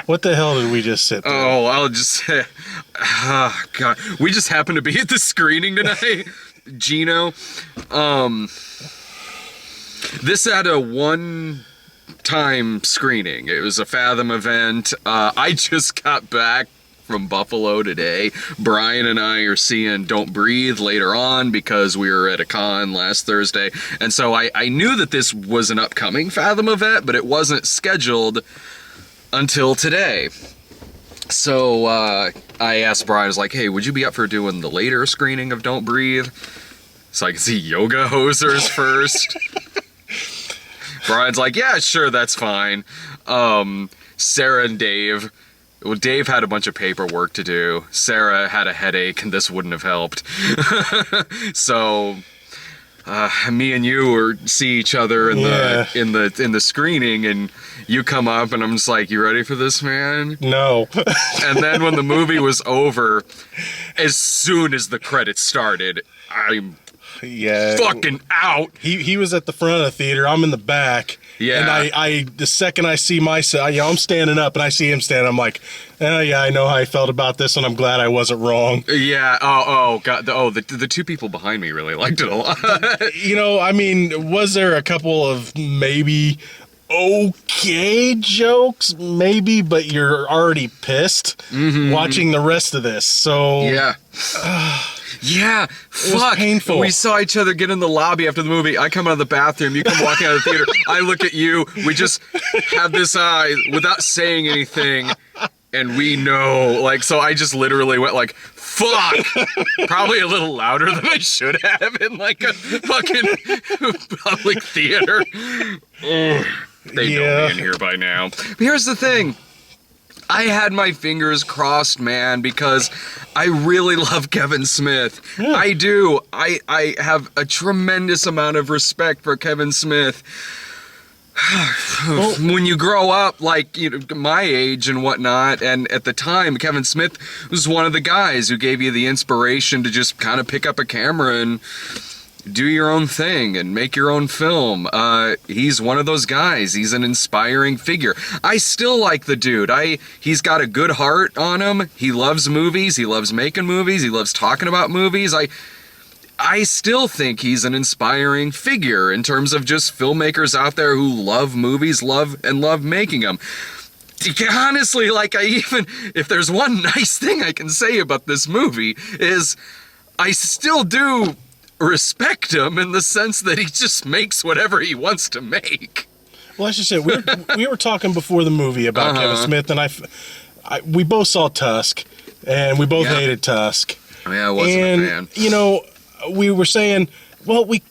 What the hell did we just sit through? Oh, I'll just say, God, we just happened to be at the screening tonight, Geno. This had a one-time screening. It was a Fathom event. I just got back from Buffalo today. Brian and I are seeing Don't Breathe later on because we were at a con last Thursday. And so I knew that this was an upcoming Fathom event, but it wasn't scheduled until today. So I asked Brian, I was like, hey, would you be up for doing the later screening of Don't Breathe? So I can see Yoga Hosers first. Brian's like, yeah, sure, that's fine. Sarah and Dave. Well, Dave had a bunch of paperwork to do. Sarah had a headache, and this wouldn't have helped. So, me and you see each other in the screening, and you come up, and I'm just like, "You ready for this, man?" No. And then when the movie was over, as soon as the credits started, I'm fucking out. He was at the front of the theater. I'm in the back. Yeah. And I the second I see myself, I'm standing up and I see him standing, I'm like, yeah, I know how I felt about this, and I'm glad I wasn't wrong. Yeah. Oh God. The two people behind me really liked it a lot. I mean, was there a couple of maybe okay jokes? Maybe, but you're already pissed watching the rest of this. So yeah. Yeah, fuck. Painful. We saw each other get in the lobby after the movie. I come out of the bathroom, you come walking out of the theater. I look at you. We just have this eye without saying anything, and we know. So I just literally went like, fuck. Probably a little louder than I should have in like a fucking public theater. They know me in here by now. But here's the thing. I had my fingers crossed, man, because I really love Kevin Smith. Yeah. I do. I have a tremendous amount of respect for Kevin Smith. Well, when you grow up, my age and whatnot, and at the time, Kevin Smith was one of the guys who gave you the inspiration to just kind of pick up a camera and do your own thing and make your own film. He's one of those guys. He's an inspiring figure. I still like the dude. He's got a good heart on him. He loves movies. He loves making movies. He loves talking about movies. I still think he's an inspiring figure in terms of just filmmakers out there who love movies, love making them. Honestly, if there's one nice thing I can say about this movie is I still do respect him in the sense that he just makes whatever he wants to make. Well, that's just it. We were talking before the movie about Kevin Smith, and we both saw Tusk, and we both hated Tusk. Yeah, I wasn't a fan. We were saying, well, we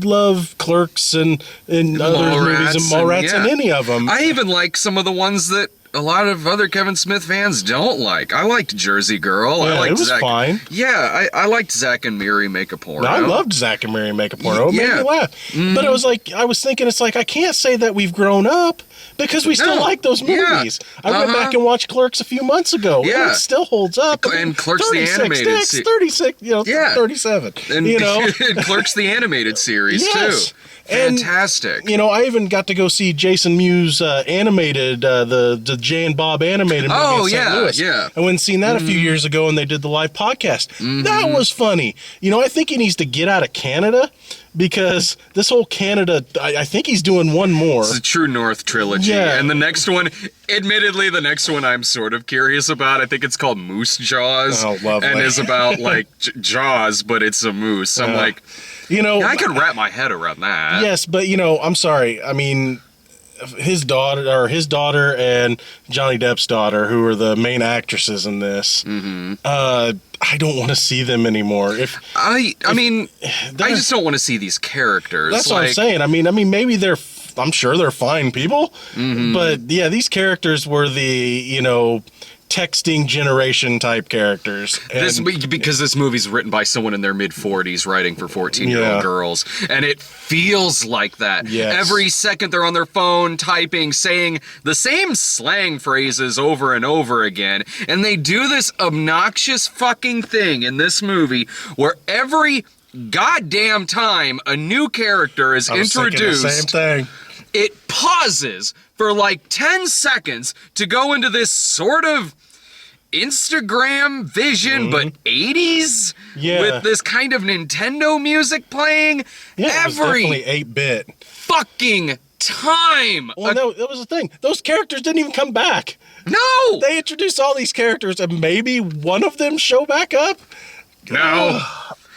love Clerks and other movies and Mallrats and any of them. I even like some of the ones that a lot of other Kevin Smith fans don't like. I liked Jersey Girl. Yeah, it was fine. Yeah, I liked Zack and Miri Make a Porno. I loved Zack and Miri Make a Porno. It made me laugh. Mm-hmm. But it was I was thinking, I can't say that we've grown up because we still like those movies. Yeah. I went back and watched Clerks a few months ago. Yeah. And it still holds up. And Clerks the animated series. 36, 37. And Clerks the animated series, too. Fantastic. And, I even got to go see Jason Mewes animated, the Jay and Bob animated movie in St. Louis. Yeah. I went and seen that a few years ago, and they did the live podcast. Mm-hmm. That was funny. I think he needs to get out of Canada because this whole Canada, I think he's doing one more. It's a True North trilogy. Yeah. And the next one, admittedly, I'm sort of curious about. I think it's called Moose Jaws. Oh, lovely. And is about, Jaws, but it's a moose. I'm I can wrap my head around that. Yes, but, I'm sorry. I mean, his daughter and Johnny Depp's daughter, who are the main actresses in this, I don't want to see them anymore. I just don't want to see these characters. That's what I'm saying. I mean, maybe I'm sure they're fine people, but yeah, these characters were the, texting generation type characters. Because this movie's written by someone in their mid-40s writing for 14-year-old girls. And it feels like that. Yes. Every second they're on their phone typing, saying the same slang phrases over and over again. And they do this obnoxious fucking thing in this movie where every goddamn time a new character is introduced. The same thing. it pauses for like 10 seconds to go into this sort of Instagram vision, but 80s? Yeah. With this kind of Nintendo music playing? Yeah, it was definitely 8-bit. Fucking time! Well, no, that was the thing. Those characters didn't even come back. No! They introduced all these characters, and maybe one of them show back up? No.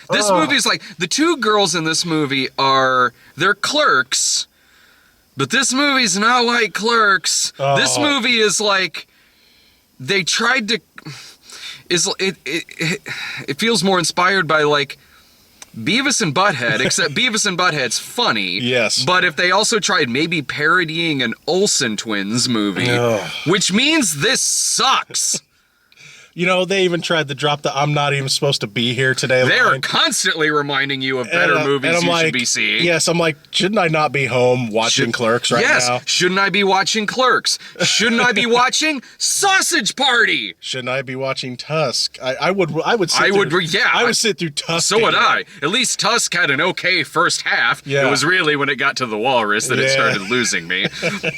This movie's like, the two girls in this movie they're clerks, but this movie's not like Clerks. This movie is like, they tried to, it feels more inspired by like Beavis and Butthead, except Beavis and Butthead's funny. Yes. But if they also tried maybe parodying an Olsen Twins movie, which means this sucks. You know, they even tried to drop the "I'm not even supposed to be here today" line. They're constantly reminding you of better movies you should be seeing. Yes, I'm like, shouldn't I not be home watching Clerks right now? Yes, shouldn't I be watching Clerks? Shouldn't I be watching Sausage Party? Shouldn't I be watching Tusk? I would sit through Tusk. So would I. At least Tusk had an okay first half. Yeah. It was really when it got to the walrus that it started losing me.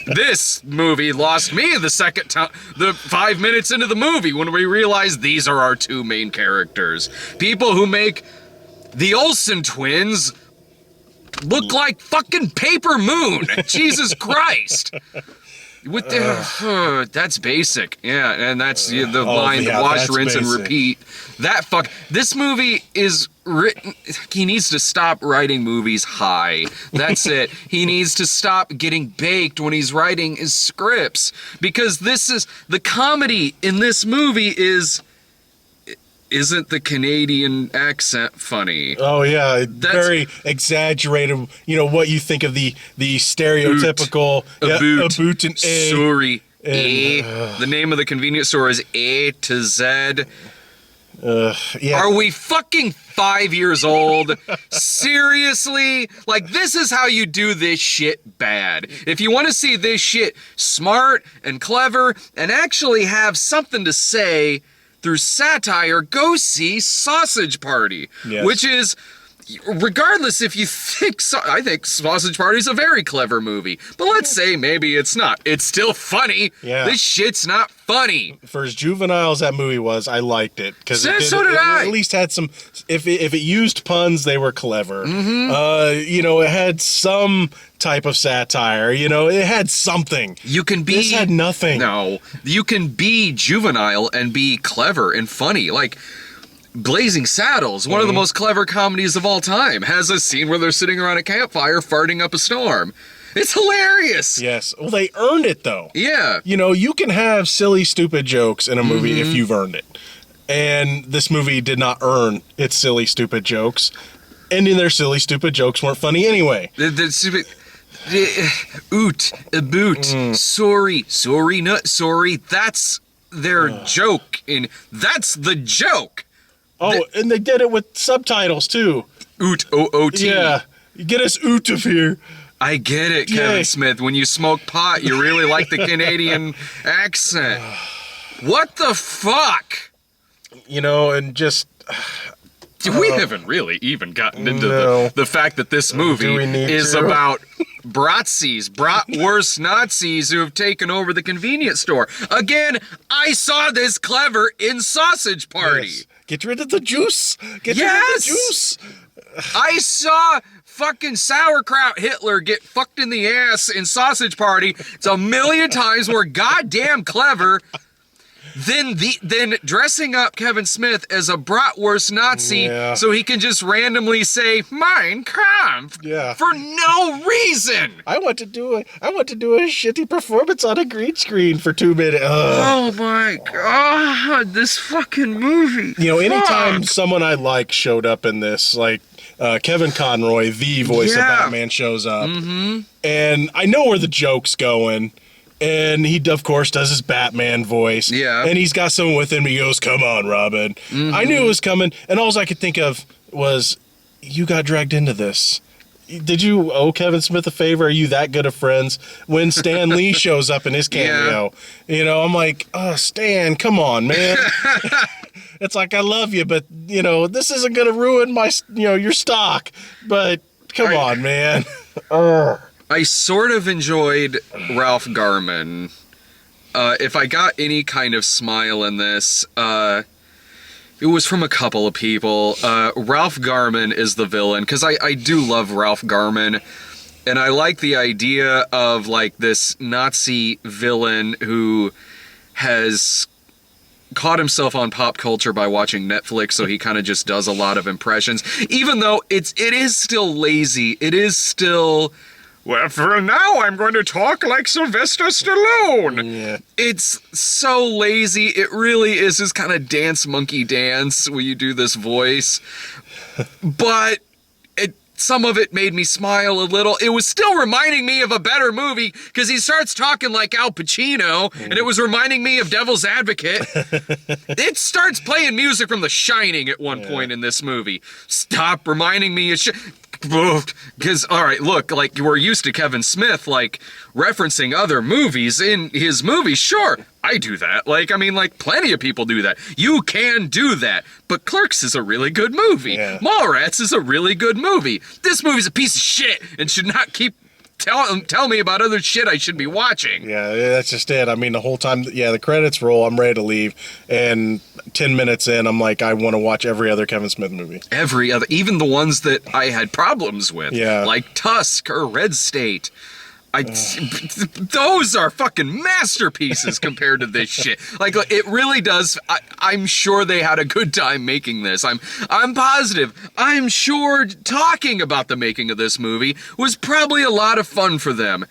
This movie lost me the 5 minutes into the movie when we realized these are our two main characters. People who make the Olsen twins look like fucking Paper Moon. Jesus Christ. With that's basic. Yeah, and that's the line, wash, rinse, and repeat. This movie is written, he needs to stop writing movies high. That's it. He needs to stop getting baked when he's writing his scripts, because the comedy in this movie isn't the Canadian accent funny? Oh yeah, very exaggerated. You know what you think of the stereotypical a boot and a. Sorry, the name of the convenience store is A to Z. Yeah. Are we fucking 5 years old? Seriously? Like, this is how you do this shit bad. If you want to see this shit smart and clever and actually have something to say through satire, go see Sausage Party. Yes. Which is, regardless if you think, I think Sausage Party is a very clever movie. But let's say maybe it's not. It's still funny. Yeah. This shit's not funny. For as juvenile as that movie was, I liked it. Because So did it I. at least had some, if it used puns, they were clever. Mm-hmm. You know, it had some type of satire. You know, it had something. You can be... This had nothing. No. You can be juvenile and be clever and funny. Like, Blazing Saddles, one of the most clever comedies of all time, has a scene where they're sitting around a campfire farting up a storm. It's hilarious. Yes. Well, they earned it, though. Yeah. You know, you can have silly, stupid jokes in a movie if you've earned it. And this movie did not earn its silly, stupid jokes. And in their silly, stupid jokes weren't funny anyway. The stupid... Oot, a boot, sorry, not sorry. That's their joke. That's the joke. Oh, and they did it with subtitles, too. Oot, O-O-T. Yeah. Get us oot of here. I get it, Kevin Smith. When you smoke pot, you really like the Canadian accent. What the fuck? You know, and just... We haven't really even gotten into the fact that this movie is about bratwurst Nazis who have taken over the convenience store. Again, I saw this clever in Sausage Party. Yes. Get rid of the juice. Get rid of the juice. I saw fucking sauerkraut Hitler get fucked in the ass in Sausage Party. It's a million times more goddamn clever than dressing up Kevin Smith as a bratwurst Nazi so he can just randomly say Mein Kampf for no reason. I want to do a shitty performance on a green screen for 2 minutes. Oh my god, this fucking movie. You know, anytime someone I like showed up in this, like Kevin Conroy, the voice of Batman, shows up, and I know where the joke's going. And he, of course, does his Batman voice. Yeah. And he's got someone with him. He goes, "Come on, Robin." I knew it was coming. And all I could think of was, you got dragged into this. Did you owe Kevin Smith a favor? Are you that good of friends? When Stan Lee shows up in his cameo, you know, I'm like, oh, Stan, come on, man. It's like, I love you, but, you know, this isn't going to ruin my, your stock. But come on, man. I sort of enjoyed Ralph Garman. If I got any kind of smile in this, it was from a couple of people. Ralph Garman is the villain, because I do love Ralph Garman, and I like the idea of, like, this Nazi villain who has caught himself on pop culture by watching Netflix, so he kind of just does a lot of impressions, even though it is still lazy. It is still... Well, for now, I'm going to talk like Sylvester Stallone. Yeah. It's so lazy. It really is this kind of dance monkey dance where you do this voice. But some of it made me smile a little. It was still reminding me of a better movie because he starts talking like Al Pacino, and it was reminding me of Devil's Advocate. It starts playing music from The Shining at one point in this movie. Stop reminding me of because, all right, look, like, we're used to Kevin Smith, like, referencing other movies in his movies. Sure, I do that. Like, I mean, like, plenty of people do that. You can do that. But Clerks is a really good movie. Yeah. Mallrats is a really good movie. This movie's a piece of shit and should not keep tell me about other shit I should be watching. Yeah, that's just it. I mean, the whole time, the credits roll, I'm ready to leave. And 10 minutes in, I'm like, I want to watch every other Kevin Smith movie. Every other, even the ones that I had problems with. Yeah. Like Tusk or Red State. Those are fucking masterpieces compared to this shit. Like, it really does. I'm sure they had a good time making this. I'm positive. I'm sure talking about the making of this movie was probably a lot of fun for them.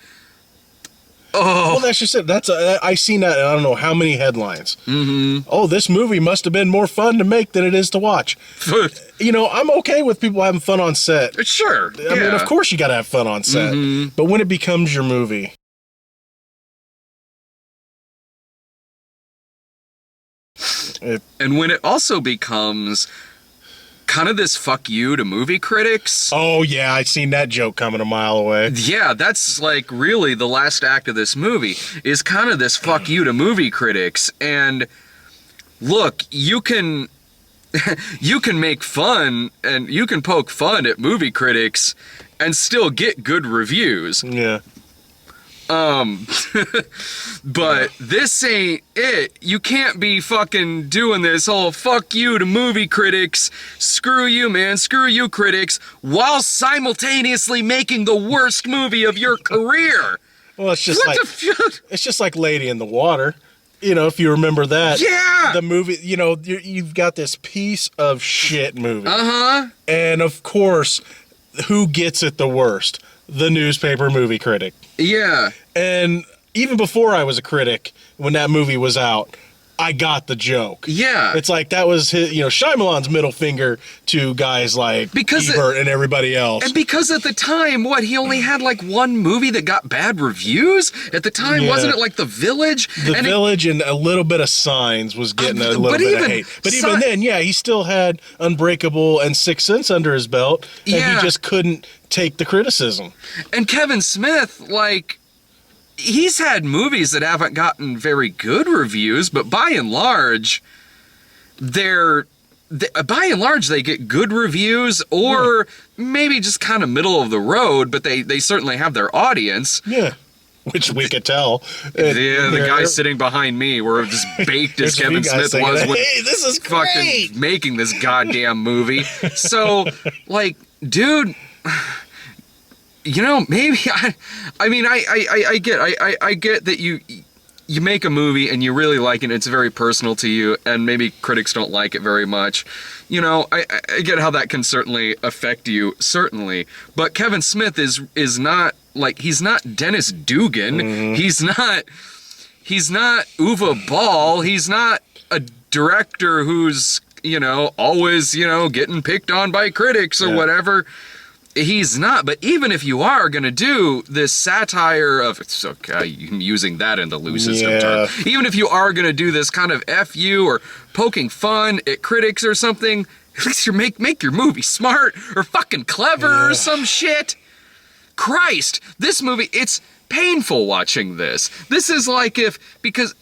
Oh, well, that's just it. I seen that in I don't know how many headlines. Mm-hmm. Oh, this movie must have been more fun to make than it is to watch. I'm okay with people having fun on set. Sure. I mean, of course you got to have fun on set. Mm-hmm. But when it becomes your movie, and when it also becomes kind of this fuck you to movie critics. Oh, yeah, I'd seen that joke coming a mile away. Yeah, that's like really the last act of this movie is kind of this fuck you to movie critics. And look, you can make fun and you can poke fun at movie critics and still get good reviews. Yeah. But this ain't it. You can't be fucking doing this whole fuck you to movie critics, screw you, man, screw you critics, while simultaneously making the worst movie of your career. Well, it's just like Lady in the Water. If you remember that. Yeah! The movie, you've got this piece of shit movie. Uh-huh. And of course, who gets it the worst? The newspaper movie critic. Yeah. And even before I was a critic, when that movie was out, I got the joke. Yeah. It's like that was his, Shyamalan's middle finger to guys like Ebert and everybody else. And because at the time, he only had like one movie that got bad reviews? At the time, wasn't it like The Village? The Village and a little bit of Signs was getting a little bit of hate. But even then, he still had Unbreakable and Sixth Sense under his belt, and he just couldn't take the criticism. And Kevin Smith, he's had movies that haven't gotten very good reviews, but by and large, they get good reviews, or maybe just kind of middle of the road, but they certainly have their audience. Yeah, which we could tell. The guy sitting behind me were as baked as Kevin Smith was when this is fucking making this goddamn movie. So, dude... maybe I get that you make a movie and you really like it and it's very personal to you, and maybe critics don't like it very much. I get how that can certainly affect you, certainly. But Kevin Smith is not he's not Dennis Dugan. Mm-hmm. He's not Uwe Ball. He's not a director who's, always, getting picked on by critics or whatever. He's not, but even if you are going to do this satire of, it's okay, I'm using that in the loosest of terms. Even if you are going to do this kind of FU or poking fun at critics or something, at least you make your movie smart or fucking clever or some shit. Christ, this movie, it's painful watching this. This is like because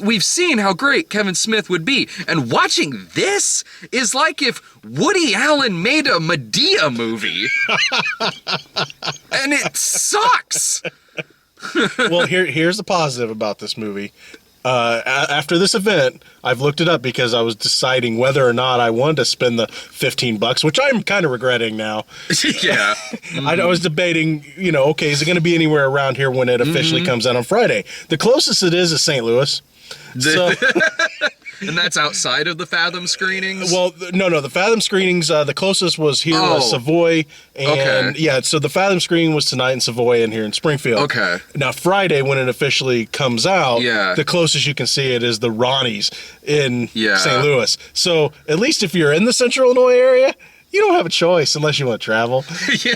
we've seen how great Kevin Smith would be. And watching this is like if Woody Allen made a Medea movie. And it sucks. Well, here's the positive about this movie. After this event, I've looked it up because I was deciding whether or not I wanted to spend the $15, which I'm kind of regretting now. Yeah. I was debating, okay, is it going to be anywhere around here when it officially comes out on Friday? The closest it is St. Louis. So, and that's outside of the Fathom screenings? Well, no. The Fathom screenings, the closest was here was Savoy. And so the Fathom screening was tonight in Savoy and here in Springfield. Okay. Now, Friday, when it officially comes out, the closest you can see it is the Ronnie's in St. Louis. So at least if you're in the Central Illinois area, you don't have a choice unless you want to travel. Yeah.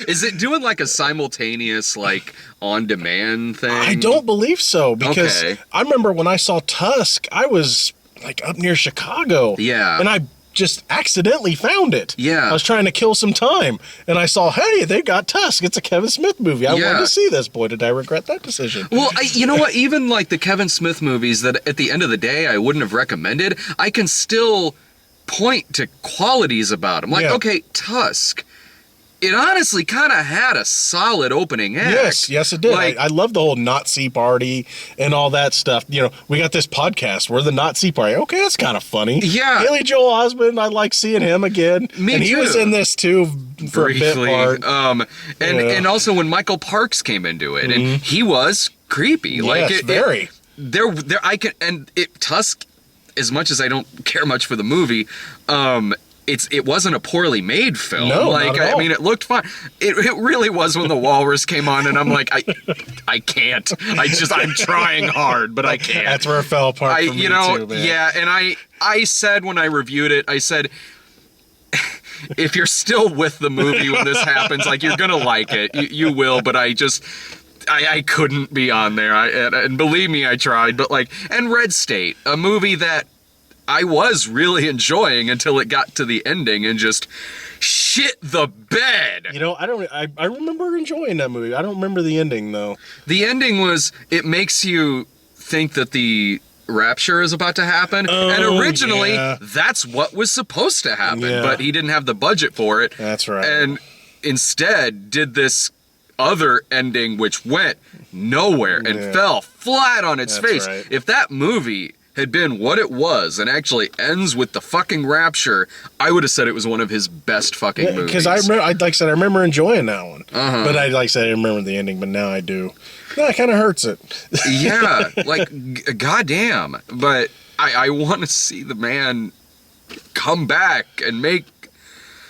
Is it doing like a simultaneous, like, on-demand thing? I don't believe so, because I remember when I saw Tusk, I was, like, up near Chicago. Yeah. And I just accidentally found it. Yeah. I was trying to kill some time, and I saw, hey, they got Tusk. It's a Kevin Smith movie. I wanted to see this. Boy, did I regret that decision. Well, you know what? Even, like, the Kevin Smith movies that at the end of the day I wouldn't have recommended, I can still point to qualities about him. Like, okay, Tusk, it honestly kind of had a solid opening act. Yes, it did. Like, I love the whole Nazi party and all that stuff. We got this podcast. We're the Nazi party. Okay, that's kind of funny. Yeah. Haley Joel Osment, I like seeing him again. Me and too. He was in this too for briefly. A bit part. And also when Michael Parks came into it, and he was creepy. Yes, very. Tusk, as much as I don't care much for the movie, it wasn't a poorly made film. No, not at all. I mean, it looked fine. It really was when the walrus came on, and I'm like, I can't. I'm trying hard, but I can't. That's where it fell apart for me too, man. Yeah, and I said when I reviewed it, I said, if you're still with the movie when this happens, like, you're gonna like it. You will, but I couldn't be on there. And believe me, I tried. But and Red State, a movie that I was really enjoying until it got to the ending and just shit the bed. I remember enjoying that movie. I don't remember the ending though. The ending was, it makes you think that the rapture is about to happen. And originally, that's what was supposed to happen. Yeah. But he didn't have the budget for it. That's right. And instead did this other ending which went nowhere and fell flat on its face. Right. If that movie had been what it was and actually ends with the fucking rapture, I would have said it was one of his best fucking movies. Because I remember enjoying that one. But I didn't remember the ending, but now I do. That kind of hurts it. Yeah, goddamn. But I want to see the man come back and make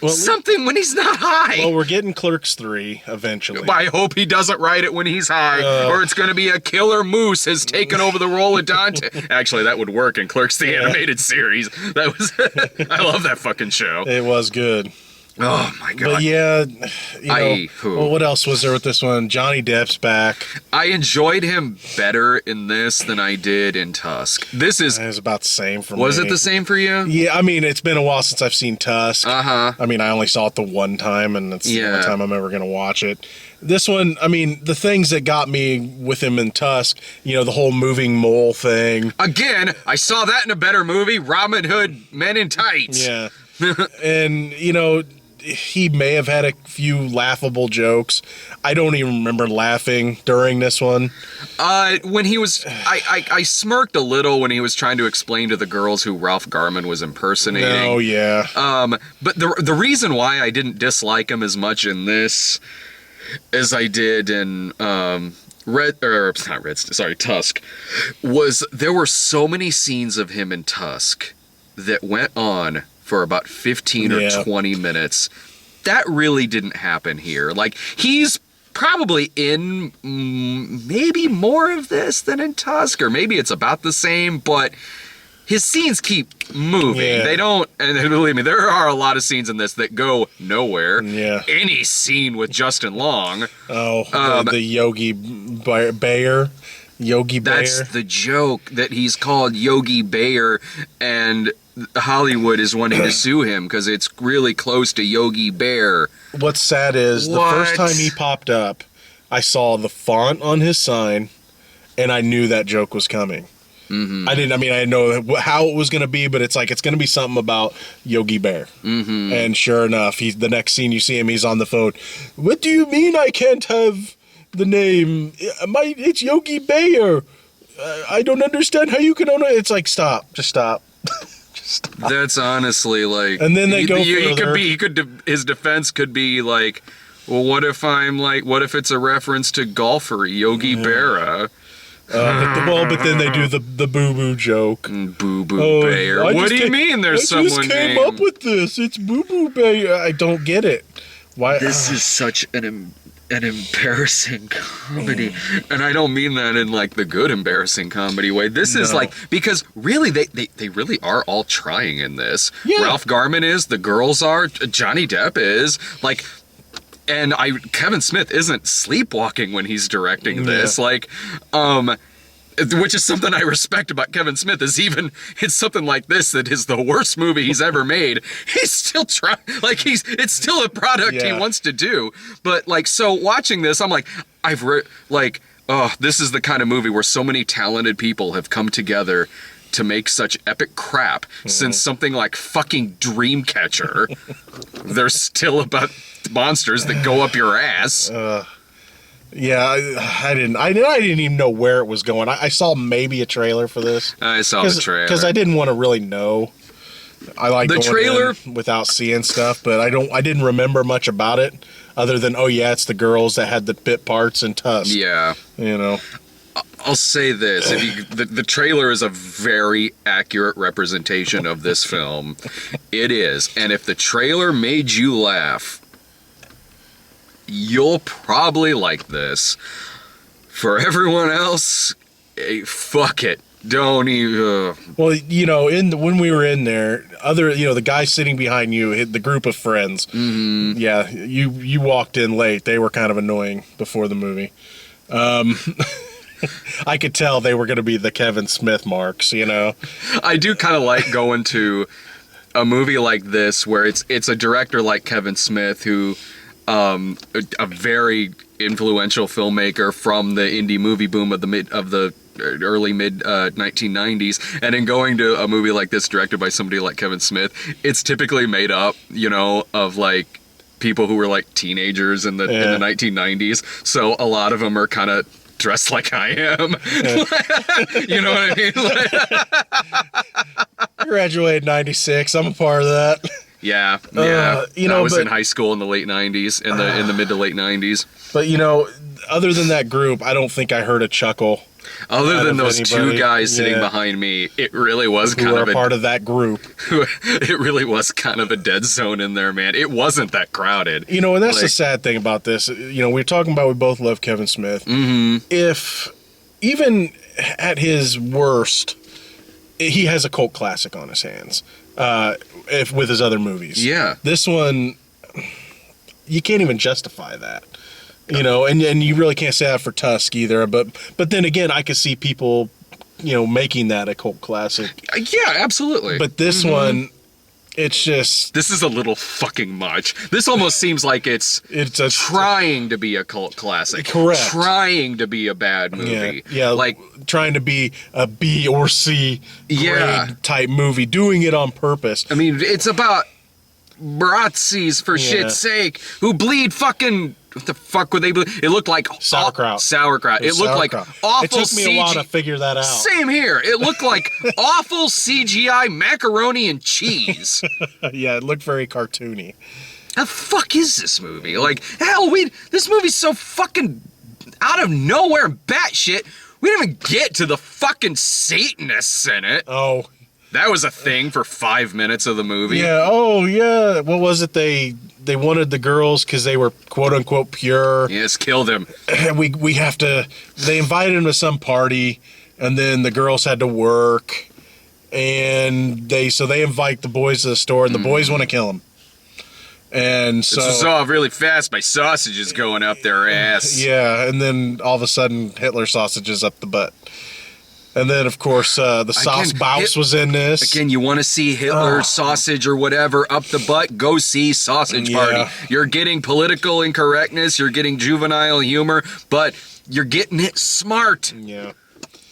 something when he's not high. Well, we're getting Clerks 3 eventually. I hope he doesn't write it when he's high, or it's going to be a killer moose has taken over the role of Dante. Actually, that would work in Clerks the animated series. That was I love that fucking show. It was good. Oh my god. But yeah, what else was there with this one? Johnny Depp's back. I enjoyed him better in this than I did in Tusk. It was about the same for me. Was it the same for you? Yeah, I mean, it's been a while since I've seen Tusk. Uh-huh. I mean, I only saw it the one time, and it's the only time I'm ever going to watch it. This one, I mean, the things that got me with him in Tusk, the whole moving mole thing. Again, I saw that in a better movie, Robin Hood Men in Tights. Yeah. And, he may have had a few laughable jokes. I don't even remember laughing during this one. When he was, I smirked a little when he was trying to explain to the girls who Ralph Garman was impersonating. Oh, yeah. But the reason why I didn't dislike him as much in this as I did in Tusk, was there were so many scenes of him in Tusk that went on for about 15 or 20 minutes. That really didn't happen here. He's probably in maybe more of this than in Tusk, or maybe it's about the same, but his scenes keep moving. Yeah. They don't, and believe me, there are a lot of scenes in this that go nowhere. Yeah. Any scene with Justin Long. Oh, the Yogi Bear. Yogi Bear. That's the joke, that he's called Yogi Bear, and Hollywood is wanting to sue him because it's really close to Yogi Bear. What's sad is the first time he popped up, I saw the font on his sign, and I knew that joke was coming. I didn't know how it was going to be, but it's like, it's going to be something about Yogi Bear. And sure enough, the next scene you see him, he's on the phone. What do you mean I can't have the name? It's Yogi Bear. I don't understand how you can own it. It's like, stop. Just stop. Just stop. That's honestly like... And then they go further. His defense could be like, well, what if it's a reference to golfer Yogi Berra? But then they do the boo-boo joke. Boo-boo Bear. What do you mean there's someone named... I just came up with this. It's Boo-Boo Bear. I don't get it. Why? This is such an embarrassing comedy. And I don't mean that in like the good embarrassing comedy way. This is like, because really they really are all trying in this. Yeah. Ralph Garman is, the girls are, Johnny Depp is, like... And Kevin Smith isn't sleepwalking when he's directing this, which is something I respect about Kevin Smith. It's something like this that is the worst movie he's ever made. He's still trying, it's still a product he wants to do. But so watching this, I'm like, this is the kind of movie where so many talented people have come together to make such epic crap since something like fucking Dreamcatcher. They're still about monsters that go up your ass. I didn't even know where it was going. I saw maybe a trailer for this. I saw the trailer because I didn't want to really know. I like the trailer without seeing stuff, but I didn't remember much about it other than it's the girls that had the bit parts in Tusks. Yeah, I'll say this: the trailer is a very accurate representation of this film. It is, and if the trailer made you laugh, you'll probably like this. For everyone else, fuck it. Don't even. Well, when we were in there, the guy sitting behind you, the group of friends. Yeah, you walked in late. They were kind of annoying before the movie. I could tell they were going to be the Kevin Smith marks, I do kind of like going to a movie like this where it's a director like Kevin Smith who, a very influential filmmaker from the indie movie boom of the early mid 1990s, and in going to a movie like this directed by somebody like Kevin Smith, it's typically made up, of like people who were like teenagers in the 1990s. So a lot of them are kind of dressed like I am. You know what I mean? I graduated in 96. I'm a part of that. Yeah. I was in high school in the late 90s, in the mid to late 90s. But other than that group, I don't think I heard a chuckle. Other than those two guys sitting behind me, it really was kind of a part of that group. It really was kind of a dead zone in there, man. It wasn't that crowded. And that's the sad thing about this. We're talking about we both love Kevin Smith. If even at his worst, he has a cult classic on his hands. With his other movies, this one you can't even justify that. And you really can't say that for Tusk either. But then again, I could see people, making that a cult classic. Yeah, absolutely. But this one, it's just... This is a little fucking much. This almost seems like it's trying to be a cult classic. Correct. Trying to be a bad movie. Yeah, like trying to be a B or C grade type movie, doing it on purpose. I mean, it's about Bratzies, for shit's sake, who bleed fucking... What the fuck would they bleed? It looked like... Sauerkraut. It looked like awful... It took me a while to figure that out. Same here. It looked like awful CGI macaroni and cheese. Yeah, it looked very cartoony. The fuck is this movie? Like, hell, this movie's so fucking out of nowhere and batshit. We didn't even get to the fucking Satanists in it. Oh. That was a thing for 5 minutes of the movie. Yeah, oh, yeah. What was it? They wanted the girls because they were quote-unquote pure. Yes, killed him. We have to... They invited him to some party, and then the girls had to work, and they invite the boys to the store, and the boys want to kill him. And so... This was all really fast. My sausage is going up their ass. Yeah, and then all of a sudden, Hitler sausages up the butt. And then, of course, the sauce Baus was in this. Again, you want to see Hitler sausage or whatever up the butt? Go see Sausage Party. You're getting political incorrectness. You're getting juvenile humor, but you're getting it smart. Yeah.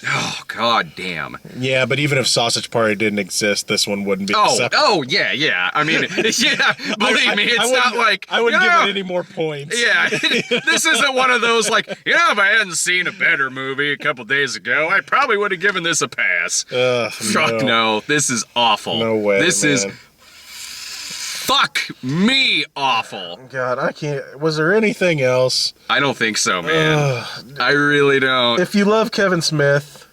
Oh, god damn. Yeah, but even if Sausage Party didn't exist, this one wouldn't be acceptable. Oh, yeah. I mean, yeah, believe me, it's not like... I wouldn't give it any more points. Yeah, this isn't one of those like, if I hadn't seen a better movie a couple days ago, I probably would have given this a pass. Fuck no, this is awful. No way, This man. is... Fuck me awful. God, I can't... Was there anything else? I don't think so, man. I really don't. If you love Kevin Smith,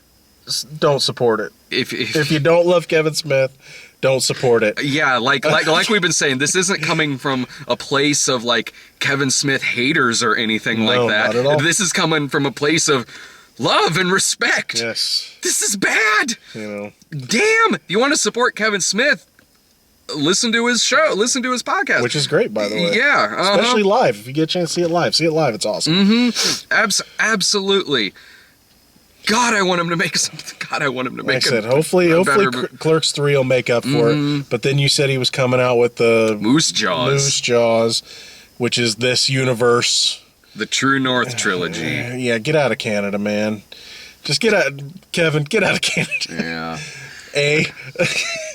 don't support it. If you don't love Kevin Smith, don't support it. Yeah, like we've been saying, this isn't coming from a place of like Kevin Smith haters or anything like that. Not at all. This is coming from a place of love and respect. Yes. This is bad. You know. Damn. If you want to support Kevin Smith, listen to his show, listen to his podcast. Which is great, by the way. Yeah. Especially live. If you get a chance to see it live, it's awesome. Mm-hmm. Absolutely. God, I want him to make something. God, I want him to make like I said, hopefully Clerks 3 will make up for it. But then you said he was coming out with the Moose Jaws, which is this universe. The True North trilogy. Yeah, get out of Canada, man. Just get out, Kevin, get out of Canada. Yeah.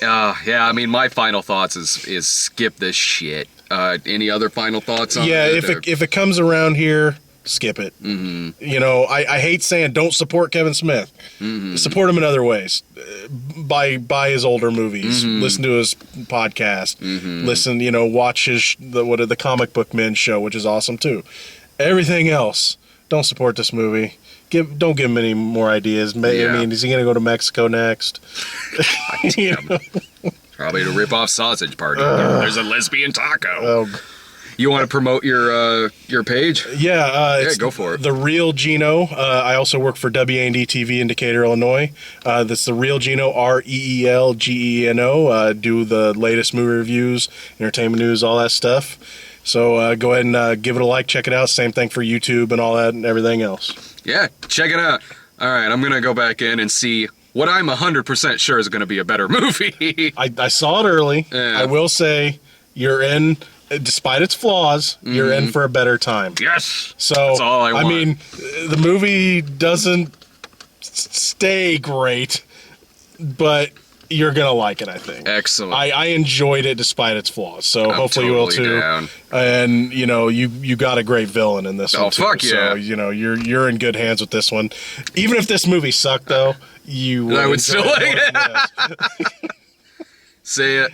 Yeah, I mean, my final thoughts is skip this shit. Any other final thoughts on it? Yeah, if it comes around here, skip it. Mm-hmm. You know, I hate saying don't support Kevin Smith. Mm-hmm. Support him in other ways. Buy his older movies. Mm-hmm. Listen to his podcast. Mm-hmm. Listen, watch the Comic Book Men show, which is awesome too. Everything else, don't support this movie. Don't give him any more ideas. I mean, is he going to go to Mexico next? Probably to rip off Sausage Party. There's a lesbian taco. You want to promote your page? Yeah, go for it. The Real Geno. I also work for WAND TV in Decatur, Illinois. That's The Real Geno, REELGENO. Do the latest movie reviews, entertainment news, all that stuff. So go ahead and give it a like, check it out. Same thing for YouTube and all that and everything else. Yeah, check it out. All right, I'm going to go back in and see what I'm 100% sure is going to be a better movie. I saw it early. Yeah. I will say you're in, despite its flaws, you're in for a better time. Yes. So, that's all I want. I mean, the movie doesn't stay great, but you're going to like it, I think. Excellent. I enjoyed it despite its flaws, so hopefully you will too. Down. And, you got a great villain in this one too. Oh, fuck yeah. So, you're in good hands with this one. Even if this movie sucked, though, I would still like it. Yes. See it.